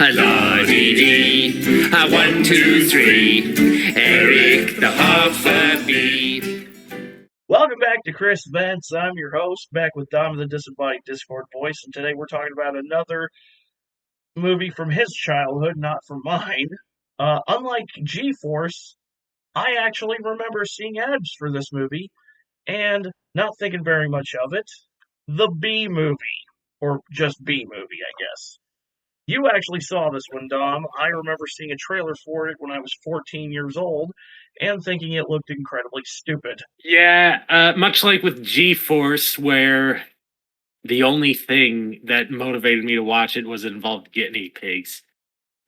La dee dee, 1, 2, 3, Eric the Hoffa. Welcome back to Kris Vents. I'm your host, back with Dom the Disembodied Discord Voice, and today we're talking about another movie from his childhood, not from mine. Unlike G-Force, I actually remember seeing ads for this movie and not thinking very much of it. The B movie, or just B movie, I guess. You actually saw this one, Dom. I remember seeing a trailer for it when I was 14 years old and thinking it looked incredibly stupid. Yeah, much like with G-Force, where the only thing that motivated me to watch it was it involved guinea pigs.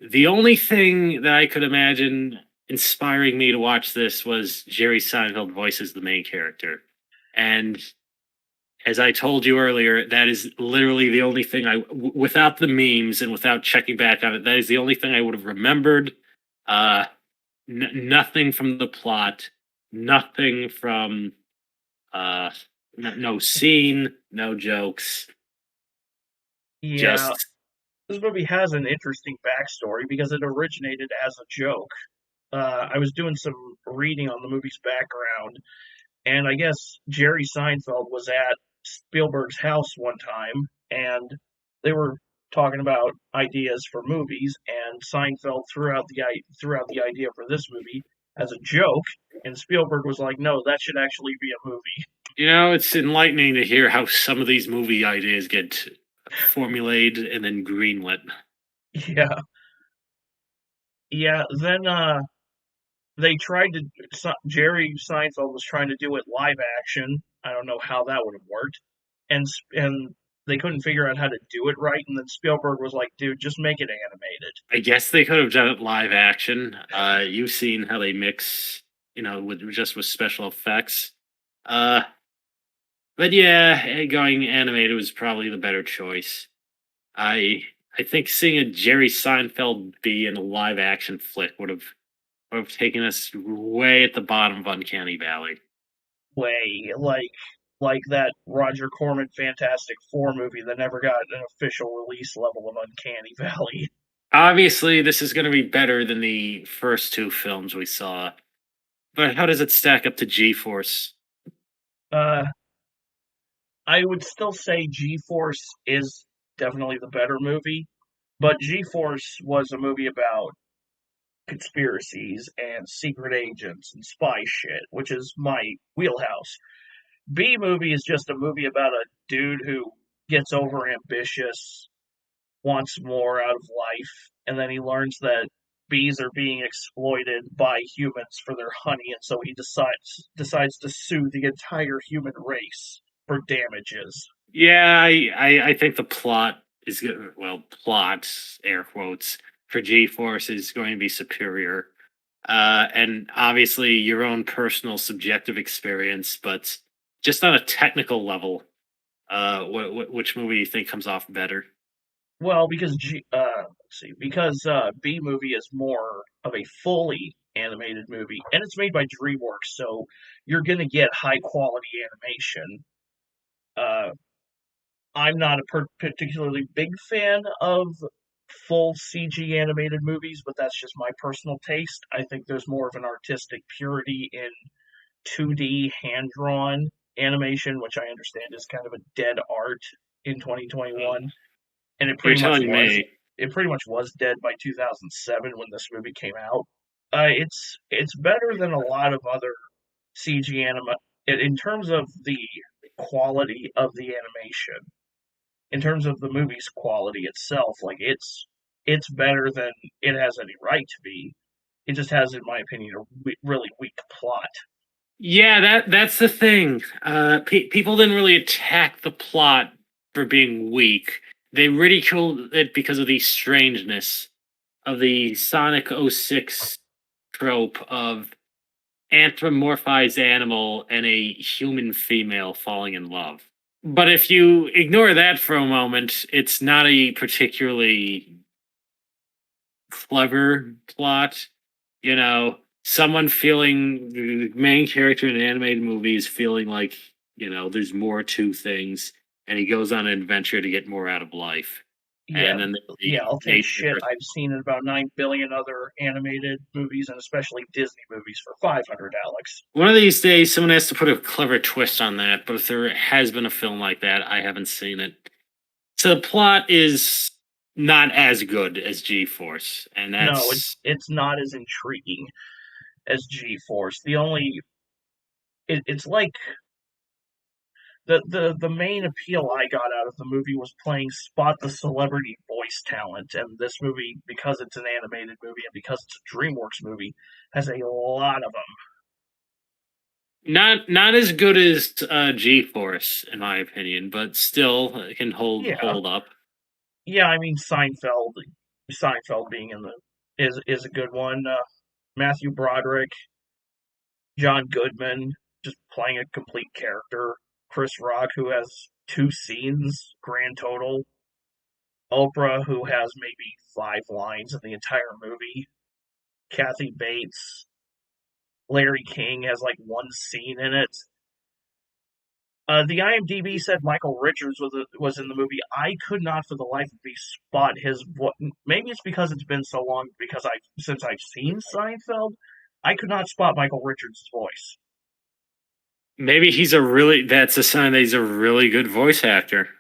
The only thing that I could imagine inspiring me to watch this was Jerry Seinfeld voices the main character. And as I told you earlier, that is literally the only thing without the memes and without checking back on it, that is the only thing I would have remembered. Uh, Nothing from the plot, nothing from no scene, no jokes, Yeah, just this movie has an interesting backstory because it originated as a joke. I was doing some reading on the movie's background, and I guess Jerry Seinfeld was at Spielberg's house one time, and they were talking about ideas for movies, and Seinfeld threw out the idea for this movie as a joke, and Spielberg was like, "No, that should actually be a movie." it's enlightening to hear how some of these movie ideas get formulated and then greenlit. Yeah, yeah. Then they tried to. Jerry Seinfeld was trying to do it live action. I don't know how that would have worked, and they couldn't figure out how to do it right. And then Spielberg was like, "Dude, just make it animated." I guess they could have done it live action. You've seen how they mix, with special effects. Uh, but yeah, going animated was probably the better choice. I I think seeing a Jerry Seinfeld be in a live action flick would have taken us way at the bottom of Uncanny Valley. Way like that Roger Corman Fantastic Four movie that never got an official release level of Uncanny Valley. Obviously, this is going to be better than the first two films we saw, but how does it stack up to G-Force? Uh, I would still say G-Force is definitely the better movie, but G-Force was a movie about conspiracies and secret agents and spy shit, which is my wheelhouse. B movie is just a movie about a dude who gets over ambitious, wants more out of life, and then he learns that bees are being exploited by humans for their honey, and so he decides to sue the entire human race for damages. Yeah, I think the plot is good. Well, plot air quotes for G-Force is going to be superior, and obviously your own personal subjective experience, but just on a technical level, which movie do you think comes off better? Well, because B movie is more of a fully animated movie, and it's made by DreamWorks, so you're gonna get high quality animation. Uh, I'm not a particularly big fan of full CG animated movies, but that's just my personal taste. I think there's more of an artistic purity in 2D hand drawn animation, which I understand is kind of a dead art in Oh, 2021, and it you're pretty much telling was. me. It pretty much was dead by 2007 when this movie came out. It's better than a lot of other CG anima in terms of the quality of the animation. In terms of the movie's quality itself, like it's better than it has any right to be. It just has, in my opinion, a really weak plot. Yeah, that's the thing. People didn't really attack the plot for being weak. They ridiculed it because of the strangeness of the Sonic '06 trope of anthropomorphized animal and a human female falling in love. But if you ignore that for a moment, it's not a particularly clever plot. Someone feeling the main character in an animated movie is feeling like, there's more to things, and he goes on an adventure to get more out of life. Yeah, and then yeah, I'll take nature shit. versus- I've seen about 9 billion other animated movies, and especially Disney movies, for 500, Alex. One of these days, someone has to put a clever twist on that. But if there has been a film like that, I haven't seen it. So the plot is not as good as G Force, and No, that's it's not as intriguing as G-Force. It's like the main appeal I got out of the movie was playing spot the celebrity voice talent, and this movie, because it's an animated movie and because it's a DreamWorks movie, has a lot of them. not as good as G Force, in my opinion, but still can Yeah, hold up. yeah. I mean, Seinfeld being in the is a good one. Matthew Broderick, John Goodman, just playing a complete character. Chris Rock, who has 2 scenes grand total. Oprah, who has maybe 5 lines in the entire movie. Kathy Bates. Larry King has like 1 scene in it. The IMDb said Michael Richards was in the movie. I could not, for the life of me, spot his voice. Maybe it's because it's been so long since I've seen Seinfeld. I could not spot Michael Richards' voice. Maybe that's a sign that he's a really good voice actor.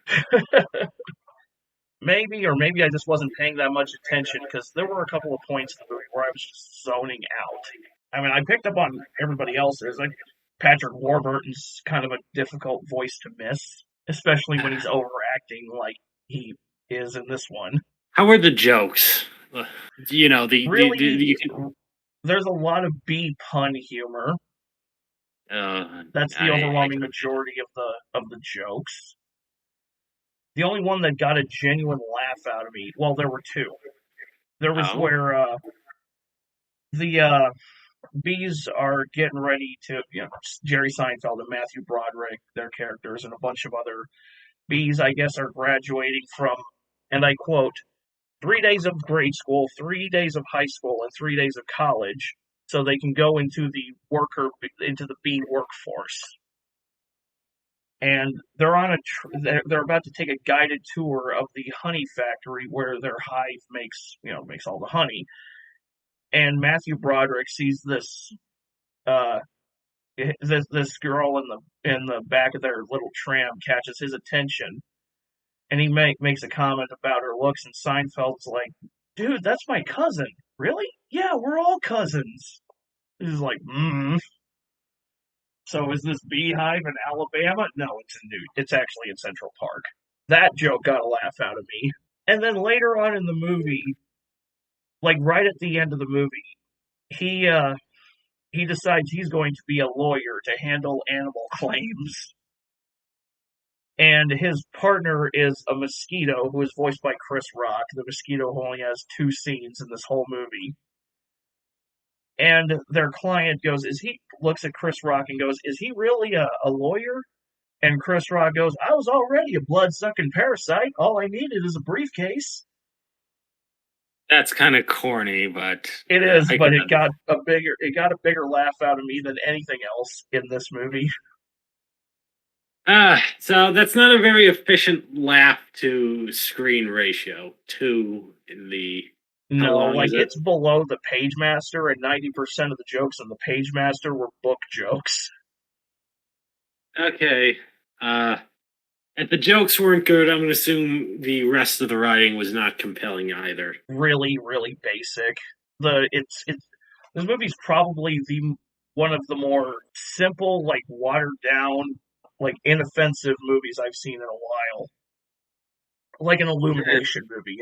Maybe, or maybe I just wasn't paying that much attention, because there were a couple of points in the movie where I was just zoning out. I mean, I picked up on everybody else's. Like, Patrick Warburton's kind of a difficult voice to miss, especially when he's overacting like he is in this one. How are the jokes? You know, Really, there's a lot of B pun humor. That's the overwhelming majority of the jokes. The only one that got a genuine laugh out of me, well, there were two. There was where the bees are getting ready to, Jerry Seinfeld and Matthew Broderick, their characters, and a bunch of other bees, I guess, are graduating from, and I quote, 3 days of grade school, 3 days of high school, and 3 days of college, so they can go into the bee workforce. And they're they're about to take a guided tour of the honey factory where their hive makes all the honey. And Matthew Broderick sees this girl in the back of their little tram, catches his attention, and he makes a comment about her looks, and Seinfeld's like, "Dude, that's my cousin." Really? Yeah, we're all cousins. He's like, So is this beehive in Alabama? No, it's actually in Central Park. That joke got a laugh out of me. And then later on in the movie, like right at the end of the movie, he decides he's going to be a lawyer to handle animal claims. And his partner is a mosquito who is voiced by Chris Rock, the mosquito who only has 2 scenes in this whole movie. And their client looks at Chris Rock and goes, "Is he really a lawyer?" And Chris Rock goes, "I was already a blood-sucking parasite. All I needed is a briefcase." That's kind of corny, but it is. But it got a bigger laugh out of me than anything else in this movie. So that's not a very efficient laugh to screen ratio. 2 in the No, like it's below the Page Master, and 90% of the jokes on the Page Master were book jokes. Okay. If the jokes weren't good, I'm going to assume the rest of the writing was not compelling either. Really, really basic. This movie's probably one of the more simple, like watered down, like inoffensive movies I've seen in a while. Like an Illumination movie,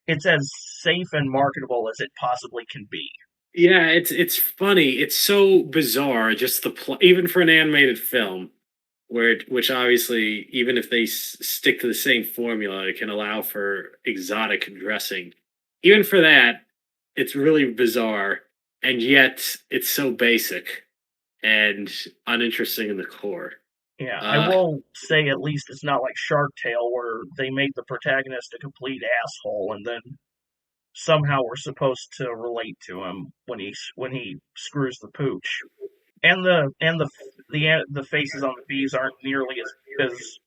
it's as safe and marketable as it possibly can be. Yeah, it's funny. It's so bizarre. Just even for an animated film, which obviously, even if they stick to the same formula, it can allow for exotic dressing. Even for that, it's really bizarre, and yet it's so basic and uninteresting in the core. Yeah, I will say at least it's not like Shark Tale, where they made the protagonist a complete asshole, and then somehow we're supposed to relate to him when he screws the pooch. And the faces on the bees aren't nearly as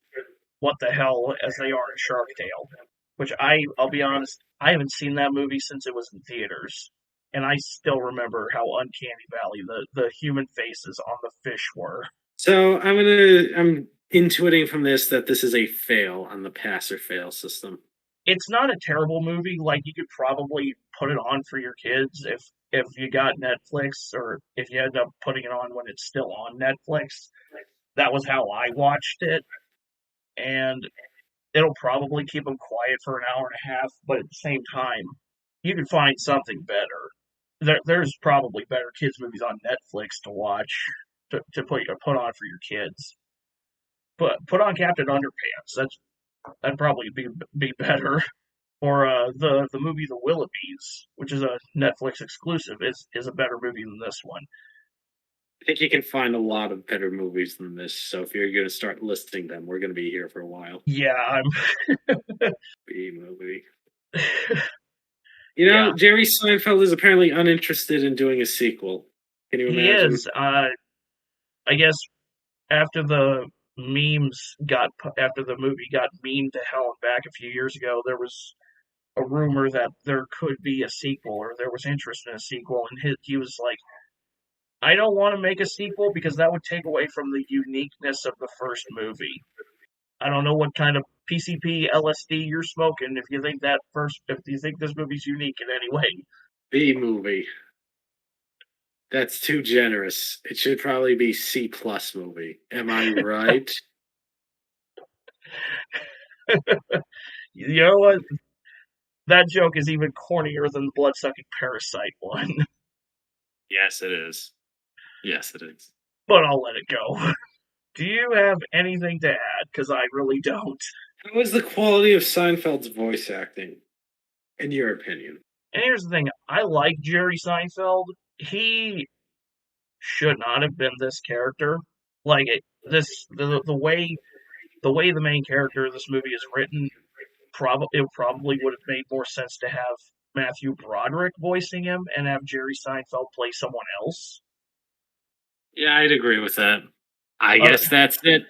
what the hell as they are in Shark Tale. Which I'll be honest, I haven't seen that movie since it was in theaters, and I still remember how uncanny valley the human faces on the fish were. So I'm intuiting from this is a fail on the pass or fail system. It's not a terrible movie. Like, you could probably put it on for your kids if you got Netflix, or if you end up putting it on when it's still on Netflix. That was how I watched it, and it'll probably keep them quiet for an hour and a half, but at the same time, you can find something better. There's probably better kids movies on Netflix to watch to put on for your kids. But put on Captain Underpants. That'd probably be better. Or the movie The Willoughbys, which is a Netflix exclusive, is a better movie than this one. I think you can find a lot of better movies than this. So if you're going to start listing them, we're going to be here for a while. Yeah, I'm. B movie. Jerry Seinfeld is apparently uninterested in doing a sequel. Can you imagine? He is. I guess after the movie got memed to hell and back a few years ago, there was a rumor that there could be a sequel, or there was interest in a sequel, and he was like, I don't want to make a sequel because that would take away from the uniqueness of the first movie. I don't know what kind of PCP LSD you're smoking if you think this movie's unique in any way. B movie. That's too generous. It should probably be C+ movie. Am I right? You know what? That joke is even cornier than the blood-sucking parasite one. Yes, it is. Yes, it is. But I'll let it go. Do you have anything to add? Because I really don't. How is the quality of Seinfeld's voice acting, in your opinion? And here's the thing. I like Jerry Seinfeld. He should not have been this character. Like, the way the main character of this movie is written, it probably would have made more sense to have Matthew Broderick voicing him and have Jerry Seinfeld play someone else. Yeah, I'd agree with that. I guess that's it.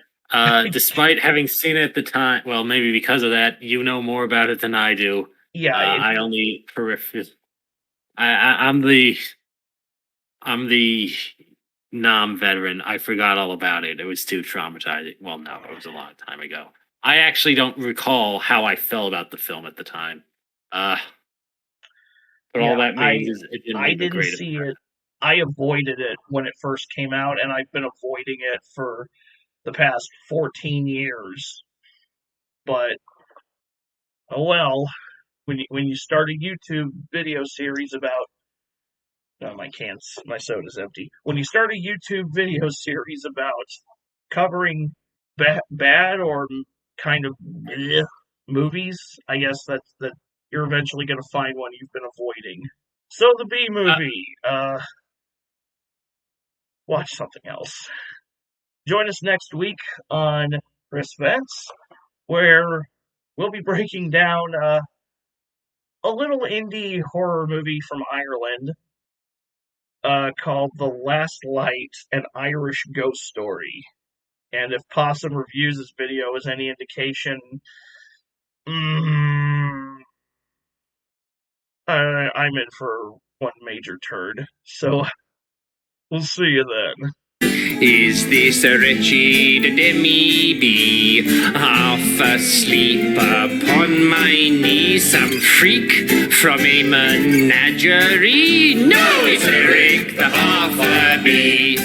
Despite having seen it at the time, well, maybe because of that, you know more about it than I do. Yeah, I only peripheral. I'm the non-veteran. I forgot all about it. It was too traumatizing. Well, no, it was a long time ago. I actually don't recall how I felt about the film at the time. But all that means is it didn't make a great see it. I avoided it when it first came out, and I've been avoiding it for the past 14 years. But, oh well, when you start a YouTube video series about... No, my soda's empty. When you start a YouTube video series about covering bad or kind of movies, I guess that you're eventually going to find one you've been avoiding. So the B movie, watch something else. Join us next week on Kris Vents, where we'll be breaking down a little indie horror movie from Ireland called The Last Light, an Irish Ghost Story. And if Possum Reviews this video is any indication, I'm in for one major turd. So, we'll see you then. Is this a wretched Demi bee, half asleep upon my knee? Some freak from a menagerie? No, it's Eric the half a bee.